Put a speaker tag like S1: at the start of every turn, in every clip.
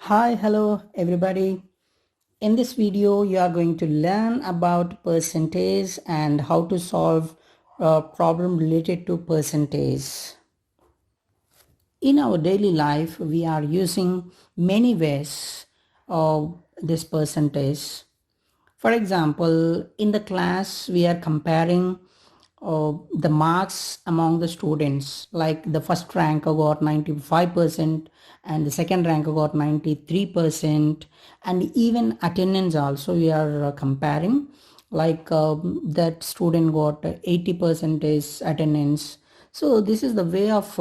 S1: Hi, hello everybody. In this video, you are going to learn about percentage and how to solve a problem related to percentage. In our daily life, we are using many ways of this percentage. For example, in the class, we are comparing the marks among the students. Like the first ranker got 95% and the second ranker got 93%, and even attendance also we are comparing. Like that student got 80% attendance. So this is the way of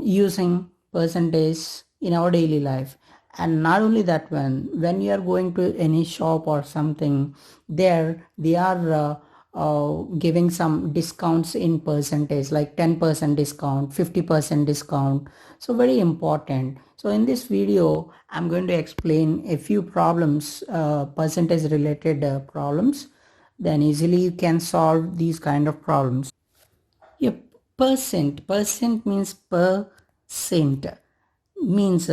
S1: using percentage in our daily life. And not only that, when you are going to any shop or something, there they are giving some discounts in percentage, like 10% discount, 50% discount. So very important. So in this video, I'm going to explain a few problems, percentage related problems. Then easily you can solve these kind of problems. Yeah, percent means per cent, means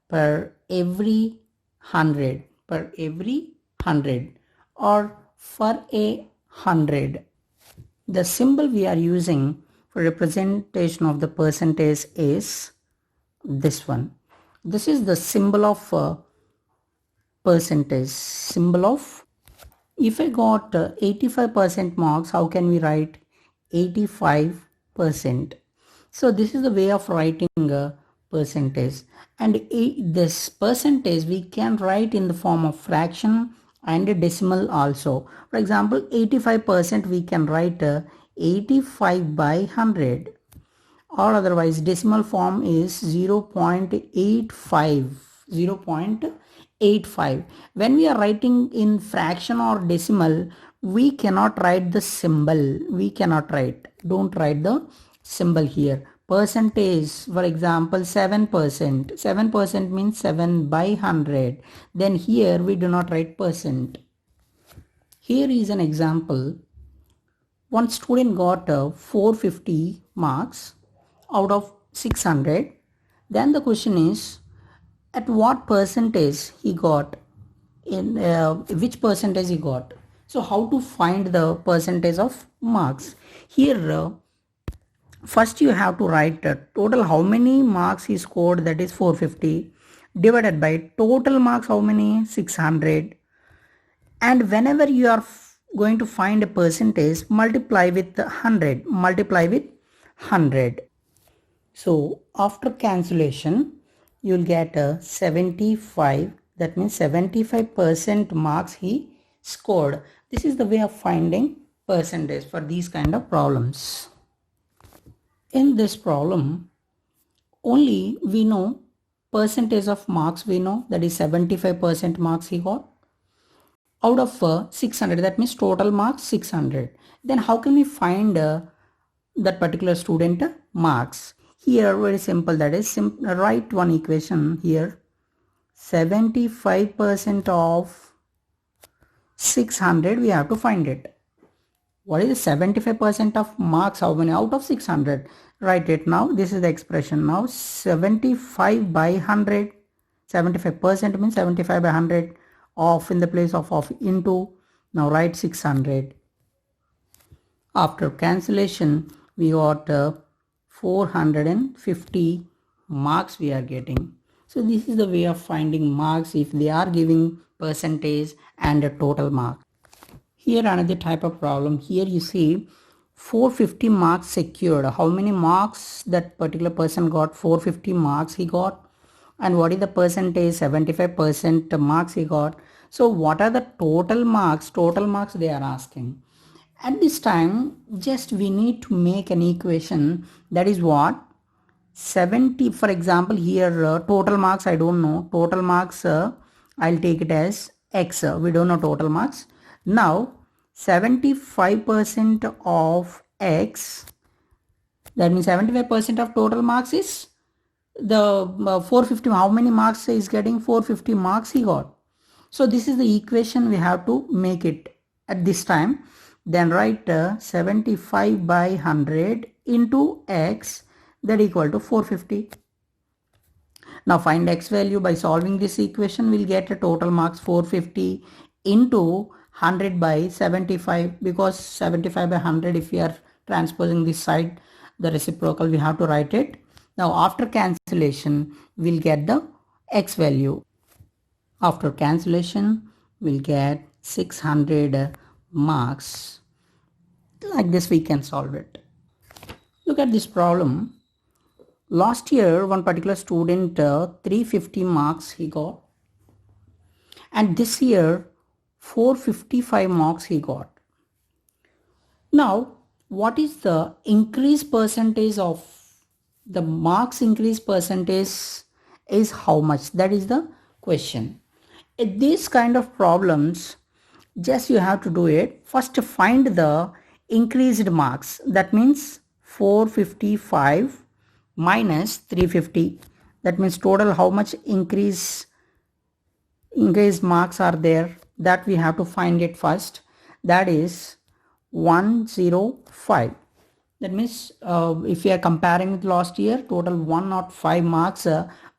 S1: per every 100, per every 100, or for a 100. The symbol we are using for representation of the percentage is this one. This is the symbol of percentage, symbol of. If I got 85% marks, how can we write 85%? So this is the way of writing a percentage. And this percentage we can write in the form of fraction and a decimal also. For example, 85% we can write 85 by 100, or otherwise decimal form is 0.85. 0.85. When we are writing in fraction or decimal, we cannot write the symbol. We cannot write. Don't write the symbol here. Percentage, for example, 7%. 7% means 7 by 100. Then here we do not write percent. Here is an example. One student got 450 marks out of 600. Then the question is, at what percentage he got, in which percentage he got. So how to find the percentage of marks? Here first you have to write total how many marks he scored, that is 450, divided by total marks how many, 600. And whenever you are going to find a percentage, multiply with 100, multiply with 100. So after cancellation, you'll get a 75. That means 75% marks he scored. This is the way of finding percentage for these kind of problems. In this problem, only we know percentage of marks, we know that is 75% marks he got out of 600. That means total marks 600. Then how can we find that particular student marks? Here very simple, that is write one equation here. 75% of 600, we have to find it. What is 75% of marks? How many out of 600? Write it now. This is the expression now. 75 by 100. 75% means 75 by 100. Of in the place of into. Now write 600. After cancellation, we got 450 marks we are getting. So this is the way of finding marks if they are giving percentage and a total mark. Here another type of problem. Here you see 450 marks secured. How many marks that particular person got? 450 marks he got. And what is the percentage? 75% marks he got. So what are the total marks? Total marks they are asking. At this time, just we need to make an equation. That is what? 70, for example, here total marks I don't know. Total marks I'll take it as X. We don't know total marks. Now 75% of X, that means 75% of total marks is the 450. How many marks is getting? 450 marks he got. So this is the equation we have to make it at this time. Then write 75 by 100 into X, that equal to 450. Now find x value. By solving this equation, we'll get a total marks 450 into 100 by 75, because 75 by 100, if we are transposing this side, the reciprocal, we have to write it. Now after cancellation, we'll get the x value. After cancellation, we'll get 600 marks. Like this we can solve it. Look at this problem. Last year, one particular student 350 marks he got, and this year 455 marks he got. Now, what is the increase percentage of the marks? Increase percentage is how much? That is the question. In these kind of problems, just you have to do it. First, find the increased marks. That means 455 minus 350. That means total how much increased marks are there. That we have to find it first. That is 105. That means if we are comparing with last year, total 105 marks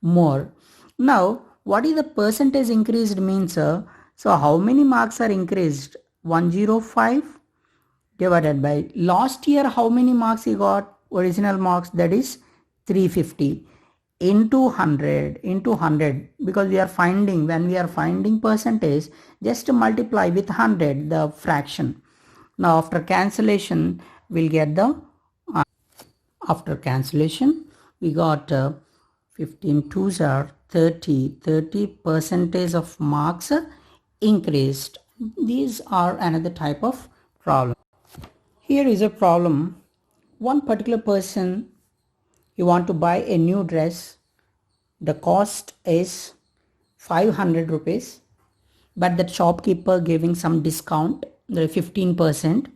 S1: more. Now, what is the percentage increased means? So how many marks are increased? 105 divided by last year how many marks he got? Original marks, that is 350 into 100, because we are finding, when we are finding percentage, just multiply with 100 the fraction. Now after cancellation, we'll get the after cancellation, we got 15 twos are 30 percentage of marks increased. These are another type of problem. Here is a problem. One particular person, you want to buy a new dress. The cost is 500 rupees, but the shopkeeper giving some discount, the 15%.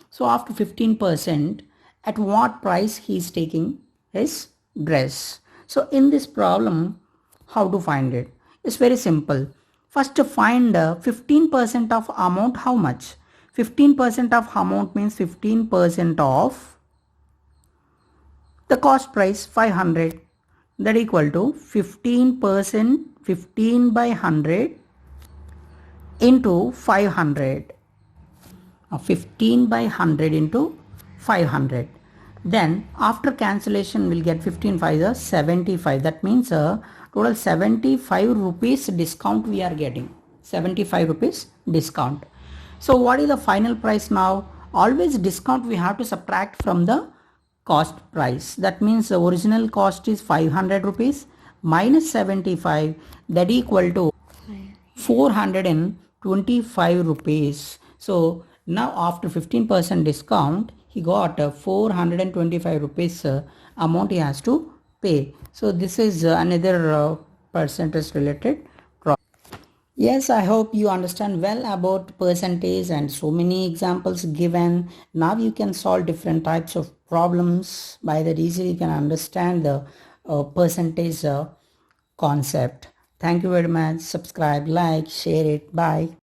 S1: So after 15%, at what price he is taking his dress? So in this problem, how to find it? It's very simple. First, to find 15% of amount, how much? 15% of amount means 15% of the cost price 500. That equal to 15%, 15 by 100 into 500. 15 by 100 into 500. Then after cancellation, we'll get 15 5 is 75. That means total 75 rupees discount we are getting. 75 rupees discount. So what is the final price now? Always discount we have to subtract from the cost price. That means the original cost is 500 rupees minus 75, that equal to 425 rupees. So now after 15% discount, he got 425 rupees amount he has to pay. So this is another percentage related problem. Yes, I hope you understand well about percentage and so many examples given. Now you can solve different types of problems. By that easily you can understand the percentage concept. Thank you very much. Subscribe, like, share it. Bye.